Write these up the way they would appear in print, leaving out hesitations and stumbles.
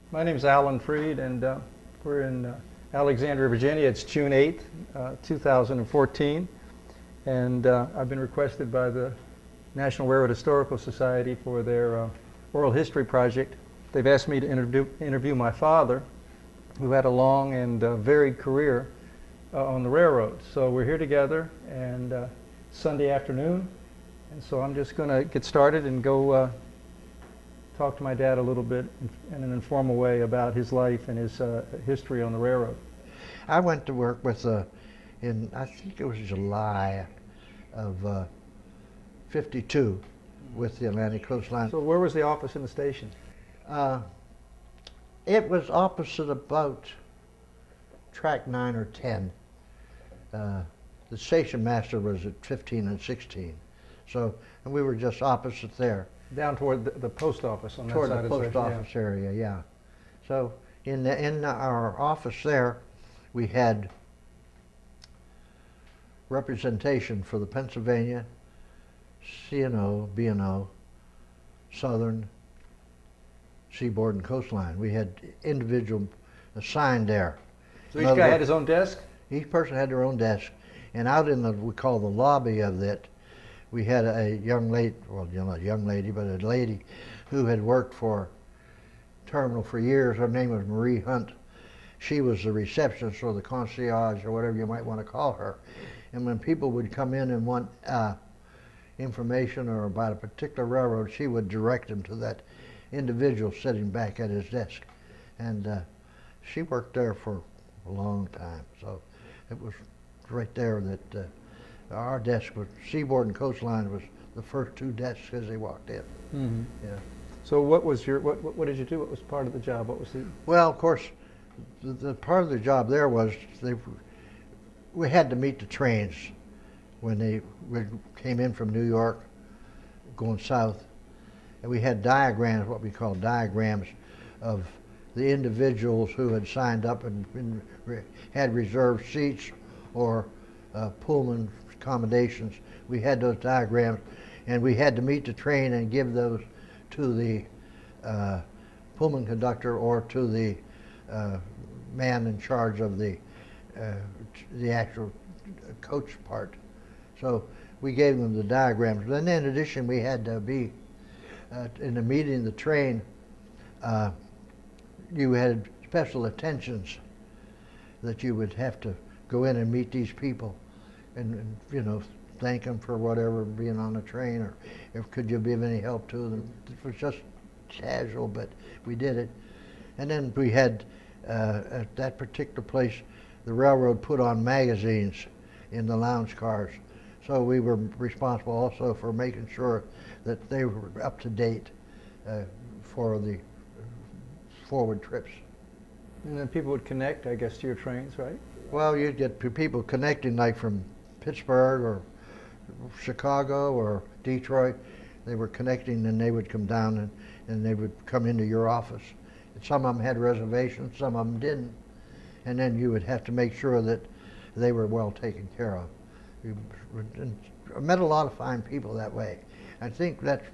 My name is Alan Freed, and we're in Alexandria, Virginia. It's June 8th, 2014, and I've been requested by the National Railroad Historical Society for their oral history project. They've asked me to interview my father, who had a long and varied career on the railroad. So we're here together, and Sunday afternoon, and so I'm just going to get started and go talk to my dad a little bit in an informal way about his life and his history on the railroad. I went to work with, in I think it was July of '52 with the Atlantic Coast Line. So where was the office in the station? It was opposite about track 9 or 10. The station master was at 15 and 16. So, and we were just opposite there. Down toward the post office on that Toward side the of the post office area, yeah. So in our office there, we had representation for the Pennsylvania, C&O, B&O, Southern, Seaboard, and Coastline. We had individual assigned there. So each guy had his own desk? Each person had their own desk. And out in the, we call the lobby of it, we had a young lady, well, not a young lady, but a lady who had worked for terminal for years. Her name was Marie Hunt. She was the receptionist or the concierge or whatever you might want to call her. And when people would come in and want information or about a particular railroad, she would direct them to that individual sitting back at his desk. And she worked there for a long time. So it was right there that our desk was, Seaboard and Coastline was the first two desks as they walked in. Mm-hmm. Yeah. So what was your, what did you do? What was part of the job? What was the... Well, of course, the part of the job there was we had to meet the trains when they came in from New York, going south. And we had diagrams, what we call diagrams, of the individuals who had signed up and had reserved seats or Pullman accommodations. We had those diagrams, and we had to meet the train and give those to the Pullman conductor or to the man in charge of the actual coach part. So we gave them the diagrams. Then in addition, we had to be in the meeting the train. You had special attentions that you would have to go in and meet these people and you know, thank them for whatever, being on the train, or if could you give any help to them. It was just casual, but we did it. And then we had, at that particular place, the railroad put on magazines in the lounge cars. So we were responsible also for making sure that they were up to date for the forward trips. And then people would connect, I guess, to your trains, right? Well, you'd get people connecting like from Pittsburgh or Chicago or Detroit. They were connecting, and they would come down and they would come into your office. And some of them had reservations, some of them didn't. And then you would have to make sure that they were well taken care of. I met a lot of fine people that way. I think that's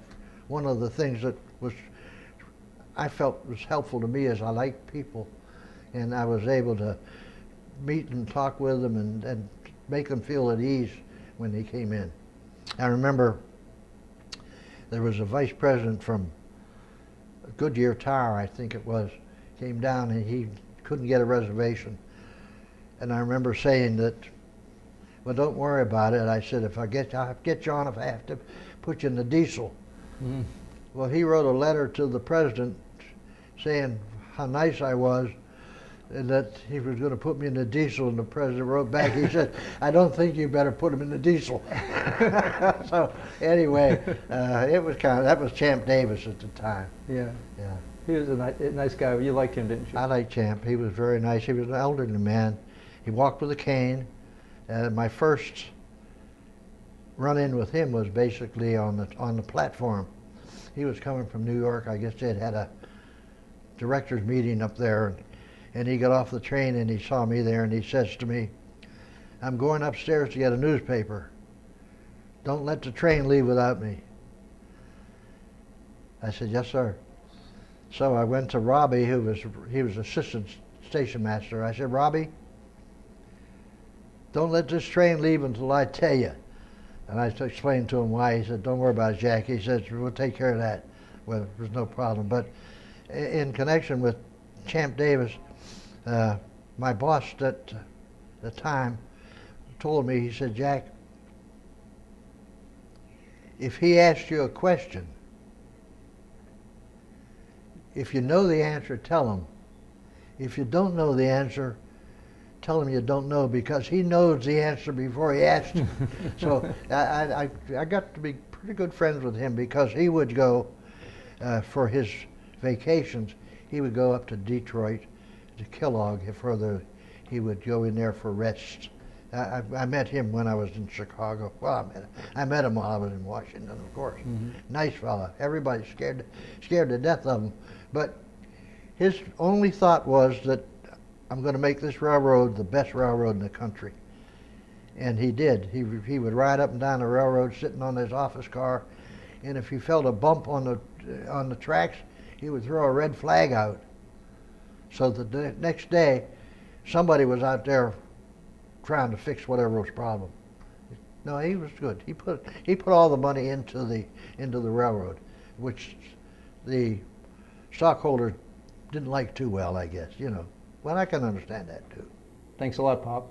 one of the things that I felt was helpful to me, is I liked people, and I was able to meet and talk with them and make them feel at ease when they came in. I remember there was a vice president from Goodyear Tower, I think it was, came down and he couldn't get a reservation. And I remember saying that, well, don't worry about it. I said, I'll get you on if I have to put you in the diesel. Mm. Well, he wrote a letter to the president saying how nice I was, and that he was going to put me in the diesel, and the president wrote back, he said, I don't think you better put him in the diesel. So anyway, it was that was Champ Davis at the time. Yeah. Yeah. He was a nice guy. You liked him, didn't you? I liked Champ. He was very nice. He was an elderly man. He walked with a cane. My first run-in with him was basically on the platform. He was coming from New York. I guess they had a director's meeting up there, and he got off the train and he saw me there, and he says to me, I'm going upstairs to get a newspaper. Don't let the train leave without me. I said, yes, sir. So I went to Robbie, he was assistant station master. I said, Robbie, don't let this train leave until I tell you. And I explained to him why. He said, don't worry about it, Jack. He said, we'll take care of that. Well, there's no problem. But in connection with Champ Davis, my boss at the time told me, he said, Jack, if he asked you a question, if you know the answer, tell him. If you don't know the answer, tell him you don't know, because he knows the answer before he asks you. So I got to be pretty good friends with him, because he would go for his vacations. He would go up to Detroit, to Kellogg, further. He would go in there for rest. I met him when I was in Chicago. Well, I met him while I was in Washington, of course. Mm-hmm. Nice fella. Everybody scared to death of him. But his only thought was that I'm going to make this railroad the best railroad in the country. And he did. He would ride up and down the railroad sitting on his office car, and if he felt a bump on the tracks, he would throw a red flag out. So the next day, somebody was out there trying to fix whatever was problem. No, he was good. He put all the money into the railroad, which the stockholders didn't like too well, I guess. Well, I can understand that too. Thanks a lot, Pop.